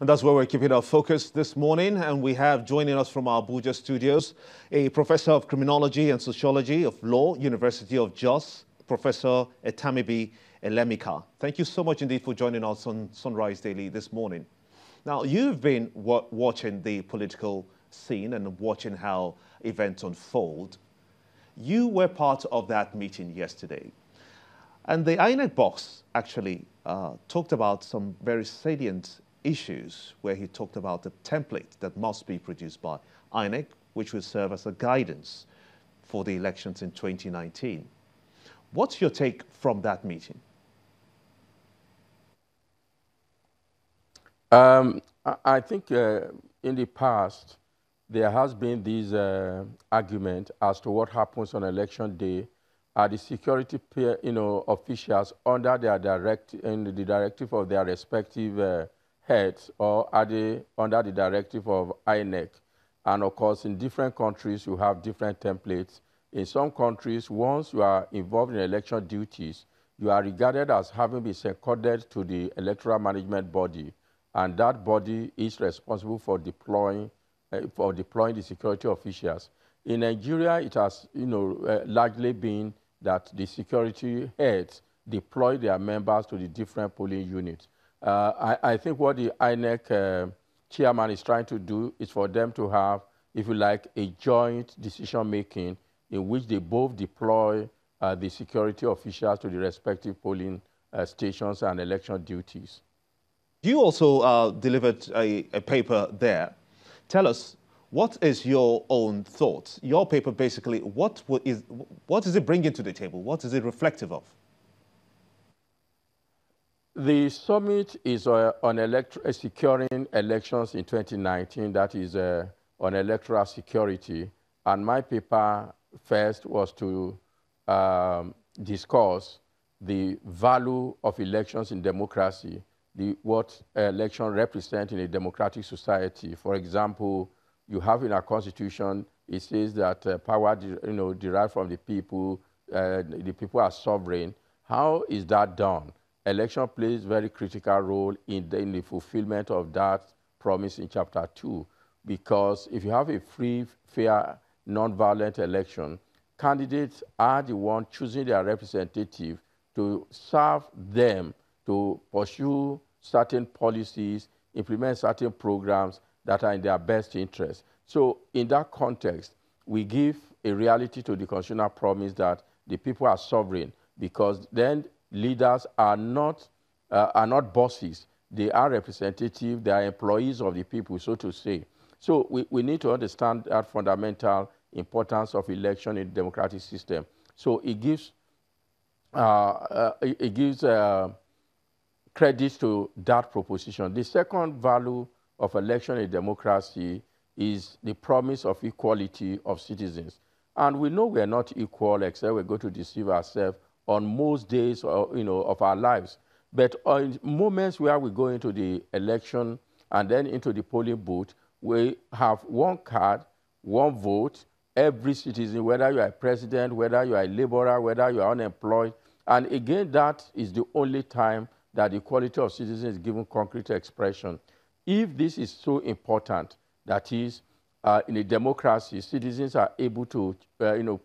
And that's where we're keeping our focus this morning. And we have joining us from our Abuja studios, a professor of criminology and sociology of law, University of Jos, Professor Etamibi Alemika. Thank you so much indeed for joining us on Sunrise Daily this morning. Now, you've been watching the political scene and watching how events unfold. You were part of that meeting yesterday. And the INEC boss actually talked about some very salient issues where he talked about the template that must be produced by INEC, which will serve as a guidance for the elections in 2019. What's your take from that meeting? I think in the past, there has been this argument as to what happens on election day. Are the security officials under their the directive of their respective heads, or are they under the directive of INEC? And of course, in different countries, you have different templates. In some countries, once you are involved in election duties, you are regarded as having been seconded to the electoral management body, and that body is responsible for deploying the security officials. In Nigeria, it has largely been that the security heads deploy their members to the different polling units. I think what the INEC chairman is trying to do is for them to have, if you like, a joint decision-making in which they both deploy the security officials to the respective polling stations and election duties. You also delivered a paper there. Tell us, what is your own thoughts? Your paper, basically, what is it bringing to the table? What is it reflective of? The summit is on securing elections in 2019. That is on electoral security. And my paper first was to discuss the value of elections in democracy, what election represent in a democratic society. For example, you have in our constitution, it says that power derived from the people are sovereign. How is that done? Election plays a very critical role in the fulfillment of that promise in Chapter 2, because if you have a free, fair, non-violent election, candidates are the ones choosing their representative to serve them, to pursue certain policies, implement certain programs that are in their best interest. So in that context, we give a reality to the constitutional promise that the people are sovereign, because then leaders are not bosses. They are representative. They are employees of the people, so to say. So we need to understand that fundamental importance of election in the democratic system. So it gives credit to that proposition. The second value of election in democracy is the promise of equality of citizens. And we know we're not equal, except we're going to deceive ourselves on most days of our lives. But on moments where we go into the election and then into the polling booth, we have one card, one vote, every citizen, whether you are a president, whether you are a laborer, whether you are unemployed. And again, that is the only time that the equality of citizens is given concrete expression. If this is so important, that is, in a democracy, citizens are able to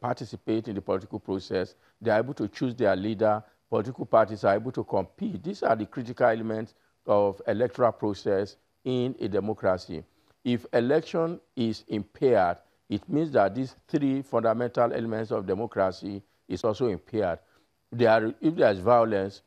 participate in the political process, they are able to choose their leader, political parties are able to compete. These are the critical elements of electoral process in a democracy. If election is impaired, it means that these three fundamental elements of democracy is also impaired. If there is violence,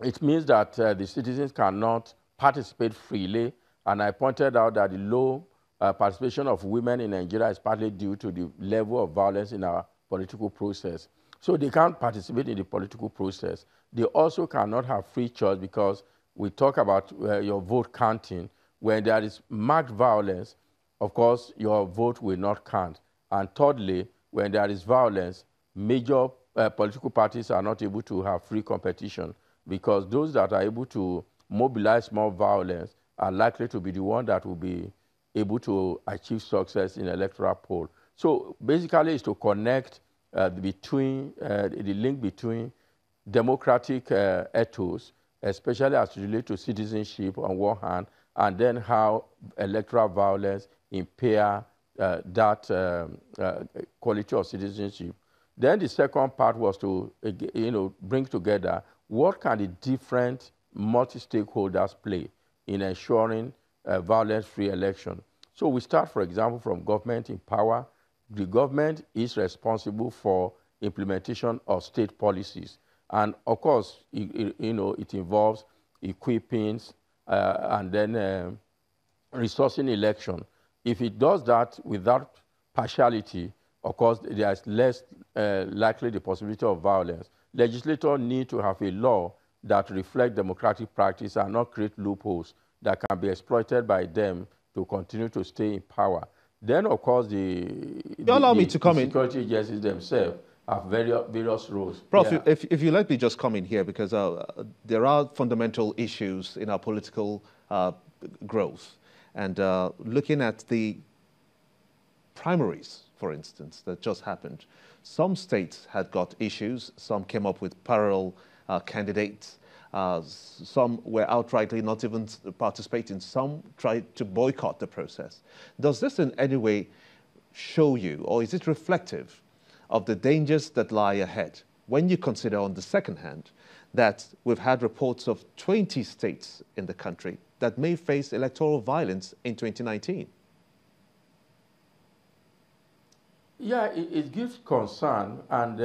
it means that the citizens cannot participate freely, and I pointed out that the low participation of women in Nigeria is partly due to the level of violence in our political process. So they can't participate in the political process. They also cannot have free choice, because we talk about your vote counting. When there is marked violence, of course, your vote will not count. And thirdly, when there is violence, major political parties are not able to have free competition, because those that are able to mobilize more violence are likely to be the ones that will be able to achieve success in electoral poll. So basically, it's to connect the link between democratic ethos, especially as it relates to citizenship on one hand, and then how electoral violence impair that quality of citizenship. Then the second part was to bring together what can the different multi-stakeholders play in ensuring violence-free election. So we start, for example, from government in power. The government is responsible for implementation of state policies. And of course, it involves equipping and then resourcing election. If it does that without partiality, of course, there is less likely the possibility of violence. Legislators need to have a law that reflects democratic practice and not create loopholes that can be exploited by them to continue to stay in power. Then, of course, the security agencies themselves have various roles. Prof, yeah. if you let me just come in here, because there are fundamental issues in our political growth. And looking at the primaries, for instance, that just happened, some states had got issues, some came up with parallel candidates, some were outrightly not even participating, some tried to boycott the process. Does this in any way show you, or is it reflective of the dangers that lie ahead when you consider, on the second hand, that we've had reports of 20 states in the country that may face electoral violence in 2019? Yeah, it gives concern, and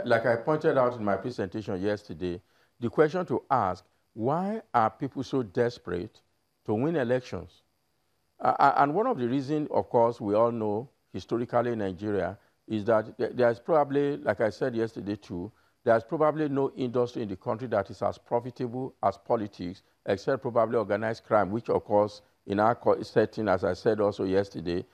like I pointed out in my presentation yesterday, the question to ask, why are people so desperate to win elections? And one of the reasons, of course, we all know historically in Nigeria is that there's probably, like I said yesterday too, there's probably no industry in the country that is as profitable as politics, except probably organized crime, which, of course, in our setting, as I said also yesterday,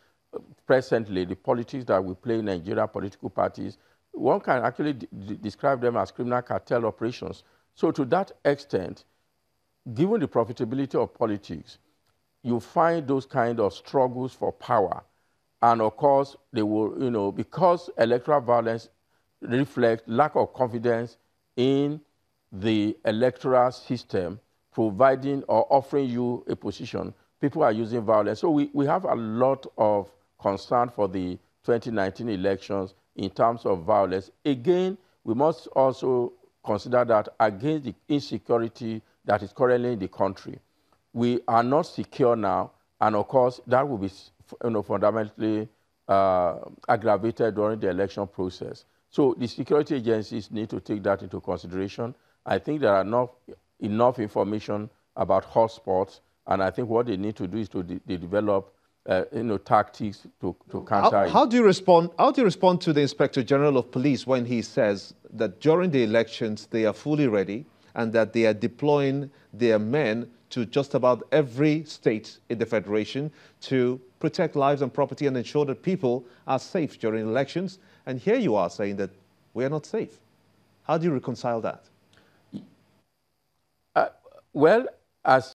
presently, the politics that we play in Nigeria, political parties, one can actually describe them as criminal cartel operations. So to that extent, given the profitability of politics, you find those kind of struggles for power. And of course, they will, because electoral violence reflects lack of confidence in the electoral system, providing or offering you a position, people are using violence. So we have a lot of concern for the 2019 elections in terms of violence. Again, we must also consider that against the insecurity that is currently in the country, we are not secure now, and of course, that will be fundamentally aggravated during the election process. So the security agencies need to take that into consideration. I think there are enough information about hotspots, and I think what they need to do is to develop tactics to counter it. How do you respond to the Inspector General of Police when he says that during the elections they are fully ready and that they are deploying their men to just about every state in the Federation to protect lives and property and ensure that people are safe during elections? And here you are saying that we are not safe. How do you reconcile that? Well, as